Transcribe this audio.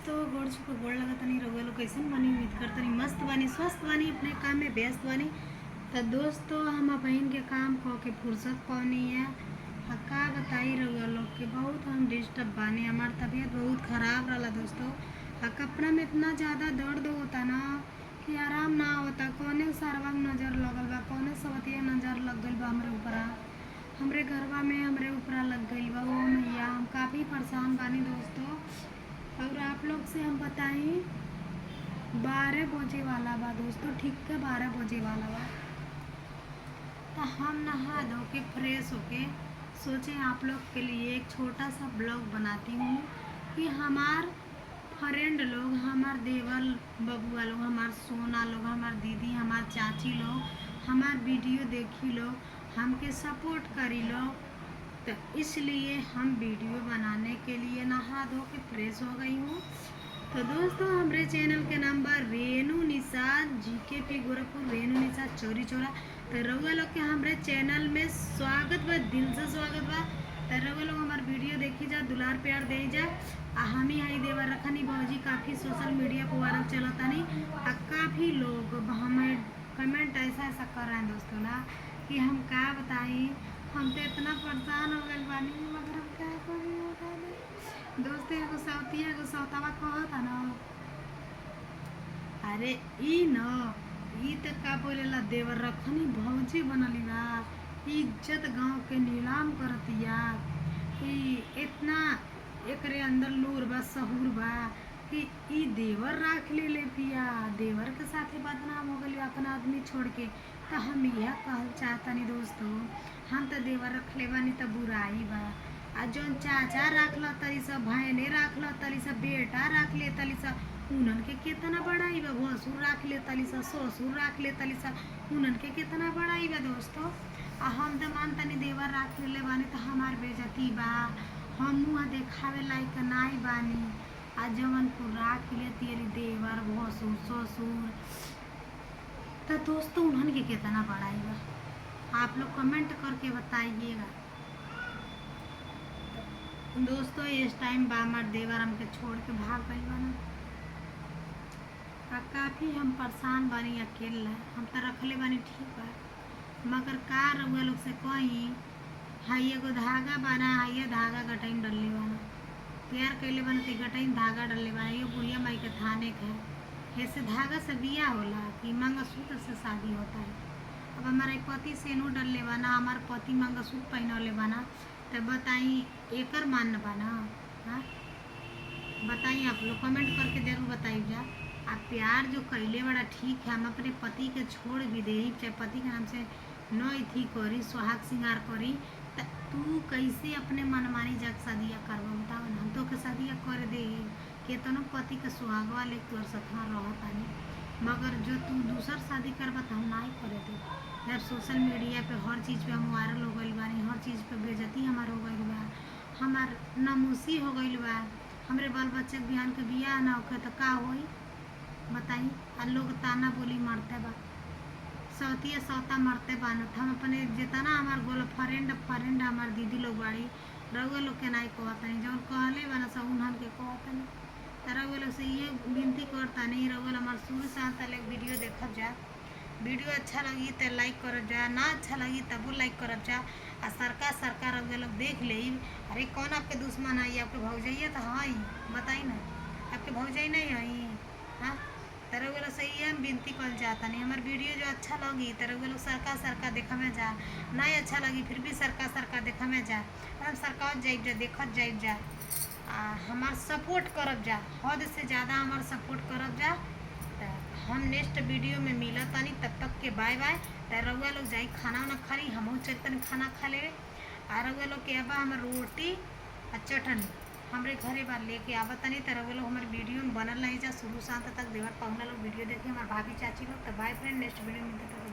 दोस्तों गोड़ छुपे गोड़ लगा तनी रउआ लोग कैसन बानी। उम्मीद करतनी मस्त बानी, स्वस्थ बानी, अपने काम में व्यस्त बानी। तो दोस्तों हम बहन के काम क के फुर्सत पानी है। का बताई रउआ लोग के बहुत हम डिस्टर्ब बानी। हमार तबीयत बहुत ख़राब रहा दोस्तों। कपड़ा में इतना ज़्यादा दर्द होता ना कि आराम ना होता। कौने सरवा नज़र लगल बा, कौने सवतिया नज़र लग गई बा हमरे ऊपर, हमरे घरवा में हमरे ऊपर लग गई बा। ओ मैया हम काफ़ी परेशान बानी दोस्तों। और आप लोग से हम बताई 12 बजे वाला बा दोस्तों, ठीक है 12 बजे वाला बा। तो हम नहा धो के फ्रेश होके सोचे आप लोग के लिए एक छोटा सा ब्लॉग बनाती हूँ कि हमार फ्रेंड लोग, हमार देवर बबुआ लोग, हमार सोना लोग, हमार दीदी, हमार चाची लोग हमार वीडियो देखी लो, हमके सपोर्ट करी लो। तो इसलिए हम वीडियो बनाने के लिए नहा धो के फ्रेश हो गई हूँ। तो दोस्तों हमारे चैनल के नाम बा रेनू निषाद GKP गोरखपुर, रेनू निषाद चौरी चौरा। तो रउआ लोग के हमारे चैनल में स्वागत बा, दिल से स्वागत बा। तो रउआ लोग हमार वीडियो देखी जा, दुलार प्यार दे जा। हम ही आई देवर रखनी भौजी काफ़ी सोशल मीडिया पर वायरल चलतानी। काफ़ी लोग हमें कमेंट ऐसा ऐसा कर रहे हैं दोस्तों ना कि हम क्या बताई, हम तो इतना परेशान हो गए बानी, मगर हम क्या करी होता नहीं। दोस्तों एगो सौतिया एगो सौतावा कहता ना, अरे ई न ई तो का बोलेला देवर रखनी भौजी बनली बा, इज्जत गांव के नीलाम करतिया कि इतना एकरे अंदर लूर बा, सहूर बा कि ई देवर राख ले पिया, देवर के साथे बदनाम हो गई अपना आदमी छोड़ के। तो हम यह कहल चाहतनी दोस्तों, हम तो देवर रख ले बानी तो बुराई बा। आ जौन चाचा रख लो तरी सब, भाईने रख लो तरी सब, बेटा रख ले तली सब, उनन के कितना बड़ाई बा। भसुर रख ले तली सब, ससुर रख ले तली सब, उनन के कितना बड़ाई बा दोस्तों। आ हम तो मानतनी देवर रख ले बानी तो हमार बेजती बा, हम मुँह देखावे लायक नाई बानी। आ जवन को राख लेती है देवर भसुर ससुर, तो दोस्तों उन्हन के कितना बड़ाई बा, आप लोग कमेंट करके बताइएगा। दोस्तों इस टाइम बा हमार देवर हमके छोड़ के भाग गई बना। काफ़ी हम परेशान बानी, अकेला हम तो रखले बानी ठीक बा, मगर का रउआ लोग से कहीं हाई एगो धागा बना, हाई धागा गटाइन डलले बाना, तैयार कैले बना तो गटाइन धागा डलले बना। ये बुढ़िया माई के थाने के ऐसे धागा से बिया होला कि मंगलसूत्र से शादी होता है। अब हमारे पति से नो डलले बाना, हमार पति मंगलसूत्र पहनले बाना, तो बताई एकर मान बाना। हाँ बताइए, आप लोग कमेंट करके जरूर बताइए जा। आप प्यार जो कैले बड़ा ठीक है, हम अपने पति के छोड़ भी दे, चाहे पति के नाम से न थी करी, सुहाग श्रृंगार करी, तो तू कैसे अपने मनमानी जग शादिया करवा बताओ ना। हम तो के शादिया कर दे केतनो पति के सुहागवा ले तोर सथा रहतानी, मगर जो तू दूसर शादी करबा तो हम नहीं करे दे। जब सोशल मीडिया पे हर चीज़ पे हम वायरल हो गई बानी, हर चीज़ पे बेइज्जती हमार हो गई बा, हमार नमूसी हो गई बा, हमरे बाल बच्चे के बिहान के बियाह ना होखे तो का होई बताई। आ लोग ताना बोली मारते बा, सौतिया सौता मारते बानत। हम अपने जितना हमार फ्रेंड हमार दीदी लोग बाड़ी, रउआ लोग के नहीं कहतनी, जौन कहले बना सब उन्हन के कहतनी। तो रउआ लोग से ये विनती करता नहीं, रउआ हमार शुरू से अंत तक वीडियो देखब जा। वीडियो अच्छा लगी तो लाइक करब जा, ना अच्छा लगी तबो लाइक करब जा। आ सरकार रउआ लोग देख ले, अरे कौन आपके दुश्मन है, आपके भौजैया तो है बताई ना, आपके भौजाई नहीं है। हाँ तो रउआ लोग से ये हम विनती कर जाता नहीं, हमार वीडियो जो अच्छा लगी तो रउआ लोग सरकार देखा में जा, नहीं अच्छा लगी फिर भी सरकार देखा में जा, हम सरकार जाइब जा, देखत जाइब जा। हमार सपोर्ट करब जा, हद से ज़्यादा हमार सपोर्ट करब जा। तो हम नेक्स्ट वीडियो में मिलत तानी, तब तक के बाय बाय। तो रउआ लोग जाई खाना वाना खा ली, हमहूँ चल तनी खाना खा ले। आ रउआ लोग के अब हमार रोटी और चटनी हमरे घरे बार लेके आवत तनी। तो रउआ लोग हमारे वीडियो में बनल नहीं जा शुरू से अंत तक, देवर पहुना लोग वीडियो देखिए, हमारे भाभी चाची लोग। तो बाय फ्रेंड, नेक्स्ट वीडियो में मिलते।